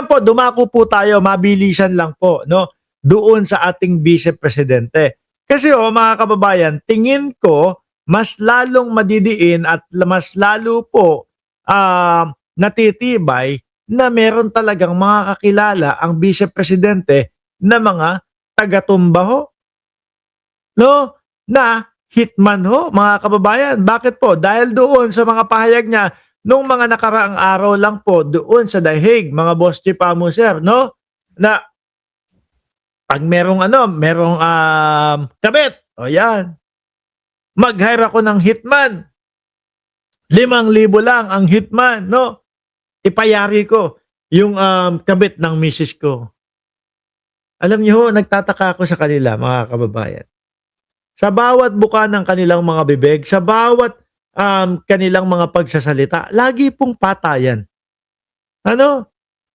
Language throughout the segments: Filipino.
lang po, dumako po tayo, mabilisan lang po, no? Doon sa ating Vice Presidente. Kasi mga kababayan, tingin ko, mas lalong madidiin at mas lalo po natitibay na meron talagang mga kakilala ang Vice Presidente na mga taga-tumba ho, no? Na hitman ho, mga kababayan. Bakit po? Dahil doon sa mga pahayag niya nung mga nakaraang araw lang po doon sa The Hague, mga Boss Chief Amuser, no? Na pag merong kabit, o yan, mag-hire ako ng hitman. 5,000 lang ang hitman, no? Ipayari ko yung kabit ng misis ko. Alam niyo ho, nagtataka ako sa kanila, mga kababayan. Sa bawat buka ng kanilang mga bibig, sa bawat kanilang mga pagsasalita, lagi pong patayan. Ano?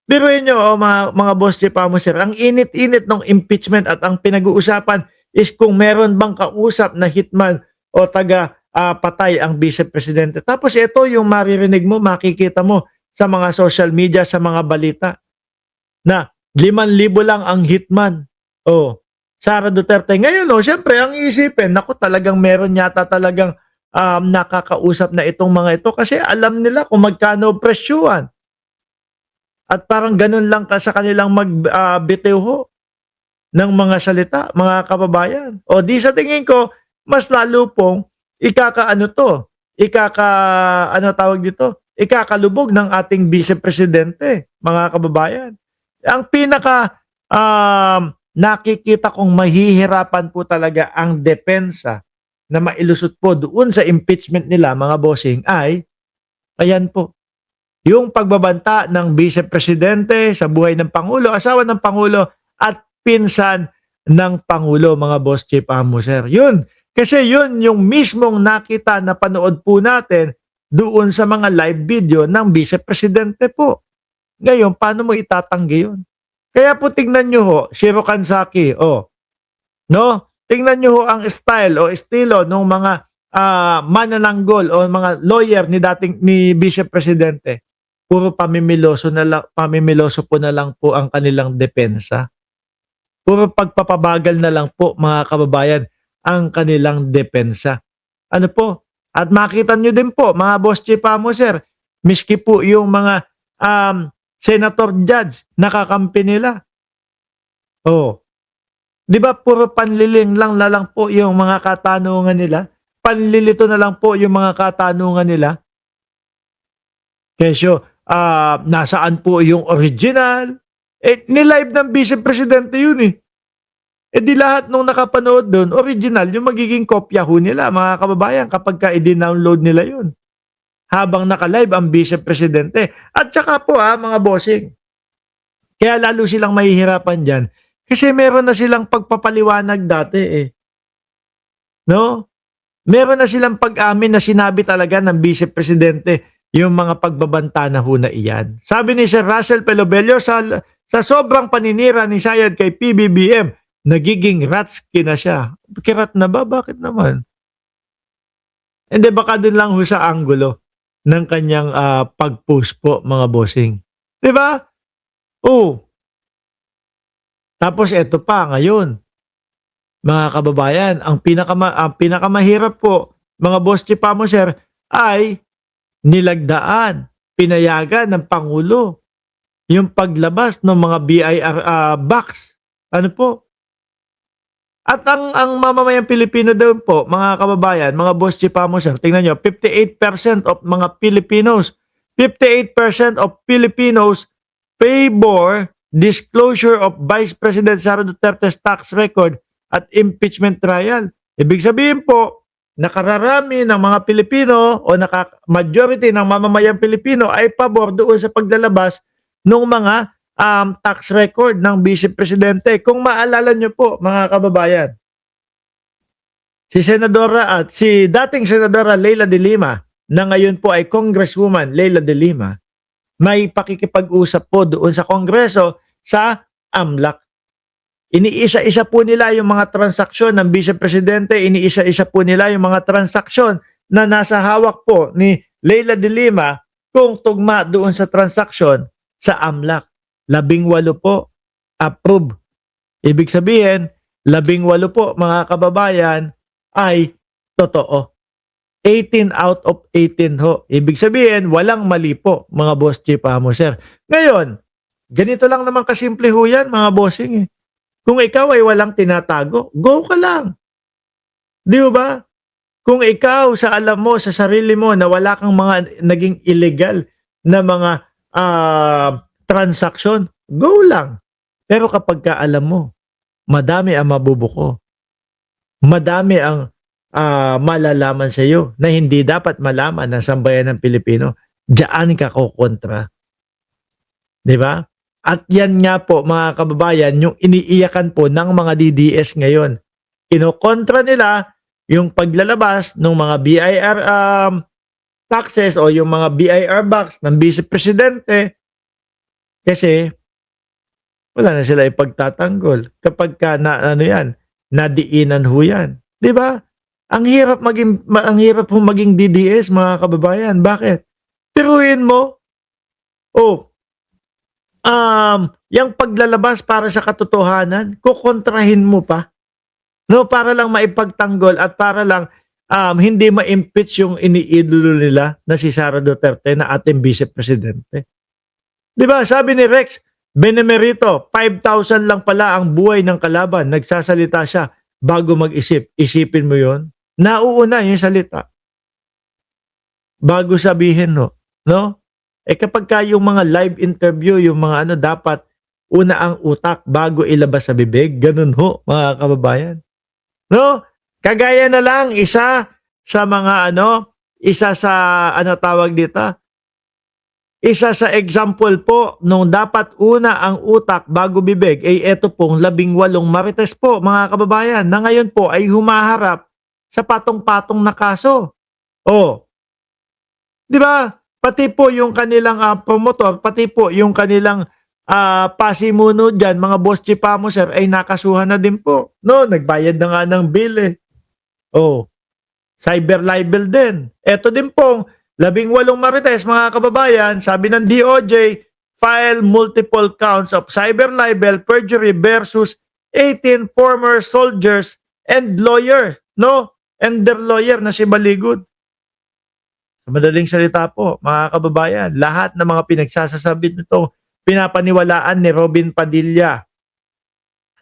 Biruin nyo, mga Boss Chief Amuser, ang init-init ng impeachment at ang pinag-uusapan is kung meron bang kausap na hitman o taga-patay ang Vice Presidente. Tapos ito yung maririnig mo, makikita mo sa mga social media, sa mga balita, na 5,000 lang ang hitman. Oh, Sara Duterte. Ngayon, syempre, ang iisipin, naku, talagang meron yata talagang nakakausap na itong mga ito kasi alam nila kung magkano presyuhan. At parang ganun lang ka sa kanilang magbitiw ho ng mga salita, mga kababayan. O di sa tingin ko, mas lalo pong ikakalubog ng ating Vice Presidente, mga kababayan. Ang pinaka nakikita kong mahihirapan po talaga ang depensa na mailusot po doon sa impeachment nila, mga bossing, ay ayan po, yung pagbabanta ng Vice Presidente sa buhay ng Pangulo, asawa ng Pangulo at pinsan ng Pangulo, mga Boss Chief Amuser. Yun. Kasi yun yung mismong nakita na panood po natin doon sa mga live video ng Vice Presidente po. Ngayon, paano mo itatanggi yun? Kaya po tingnan nyo ho, Shiro Kansaki, no? Tingnan nyo ho ang style o estilo ng mga manananggol o mga lawyer ni Vice Presidente. Puro pamimiloso po na lang po ang kanilang depensa. Puro pagpapabagal na lang po, mga kababayan, ang kanilang depensa. Ano po? At makita nyo din po, mga Boss Chief Amuser, miski po yung mga senator judge, nakakampi nila. Di ba puro panliling lang na lang po yung mga katanungan nila? Panlilito na lang po yung mga katanungan nila? Kesyo, nasaan po yung original? Nilive ng Vice Presidente yun eh. Di lahat nung nakapanood doon, original, yung magiging kopya ho nila, mga kababayan, kapag i-download nila yun. Habang naka-live ang Vice Presidente. At saka po mga bossing, kaya lalo silang mahihirapan dyan, kasi meron na silang pagpapaliwanag dati eh. No? Meron na silang pag-amin na sinabi talaga ng Vice Presidente yung mga pagbabanta na huna iyan. Sabi ni Sir Russell Pelobello, sa sobrang paninira ni Sayad kay PBBM, nagiging ratski na siya. Kirat na ba? Bakit naman? Hindi, baka dun lang ho sa anggulo ng kanyang pag-post po, mga bossing. Diba? Tapos eto pa, ngayon, mga kababayan, ang pinakamahirap po, mga Boss Chief Amuser, ay nilagdaan, pinayagan ng Pangulo yung paglabas ng mga BIR box. Ano po? At ang mamamayang Pilipino daw po, mga kababayan, mga Boss Chief Amuser, tingnan nyo, 58% of mga Filipinos, 58% of Filipinos favor disclosure of Vice President Sara Duterte's tax record at impeachment trial. Ibig sabihin po, nakararami ng mga Pilipino o majority ng mamamayang Pilipino ay pabor doon sa paglalabas ng mga tax record ng Vice Presidente. Kung maalala nyo po, mga kababayan, si dating Senadora Leila de Lima, na ngayon po ay Congresswoman Leila de Lima, may pakikipag-usap po doon sa Kongreso sa AMLAC. Iniisa-isa po nila yung mga transaksyon ng Vice Presidente, iniisa-isa po nila yung mga transaksyon na nasa hawak po ni Leila de Lima kung tugma doon sa transaksyon sa AMLAC. 18 po approve. Ibig sabihin, 18 po mga kababayan ay totoo. 18 out of 18 ho. Ibig sabihin, walang mali po mga boss chief amo sir. Ngayon, ganito lang naman kasimple ho yan mga bossing eh. Kung ikaw ay walang tinatago, go ka lang. Di ba? Kung ikaw sa alam mo, sa sarili mo na wala kang mga naging illegal na mga transaction, go lang. Pero kapag ka alam mo, madami ang mabubuko. Madami ang malalaman sa iyo na hindi dapat malaman ng sambayan ng Pilipino. Diyan ka kukontra. Di ba? At yan nga po mga kababayan, yung iniiyakan po ng mga DDS ngayon. Kinokontra nila yung paglalabas ng mga BIR taxes o yung mga BIR box ng Vice Presidente kasi wala na sila ipagtatanggol kapag ka nadiinan ho yan. Di ba? Ang hirap maging DDS mga kababayan. Bakit? Piruin mo. Yung paglalabas para sa katotohanan, kukontrahin mo pa. No, para lang maipagtanggol at para lang hindi ma-impeach yung iniidolo nila na si Sara Duterte na ating Vice Presidente. 'Di ba? Sabi ni Rex Benemerito, 5,000 lang pala ang buhay ng kalaban. Nagsasalita siya bago mag-isip. Isipin mo 'yon. Nauuna yung salita. Bago sabihin, no? Kapag yung mga live interview, yung mga dapat una ang utak bago ilabas sa bibig. Ganun ho, mga kababayan. No? Kagaya na lang isa sa example po nung dapat una ang utak bago bibig ay eto pong 18 marites po mga kababayan na ngayon po ay humaharap sa patong-patong na kaso. Di ba? Pati po yung kanilang promotor, pati po yung kanilang pasimuno dyan, mga boss chief mo sir, ay nakasuhan na din po. No, nagbayad na nga ng bill eh. Cyber libel din. Ito din pong 18 marites mga kababayan, sabi ng DOJ, file multiple counts of cyber libel, perjury versus 18 former soldiers and lawyer, no? And their lawyer na si Baligod. Sa madaling salita po, mga kababayan, lahat ng mga pinagsasasabi nito, pinapaniwalaan ni Robin Padilla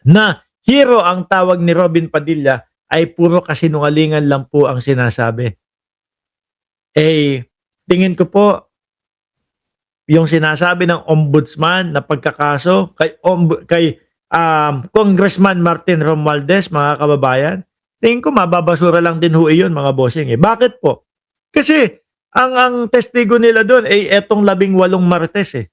na hero ang tawag ni Robin Padilla ay puro kasinungalingan lang po ang sinasabi. Tingin ko po, yung sinasabi ng ombudsman na pagkakaso kay Congressman Martin Romualdez, mga kababayan, tingin ko mababasura lang din ho iyon, mga bossing. Bakit po? Kasi ang testigo nila doon ay etong 18 marites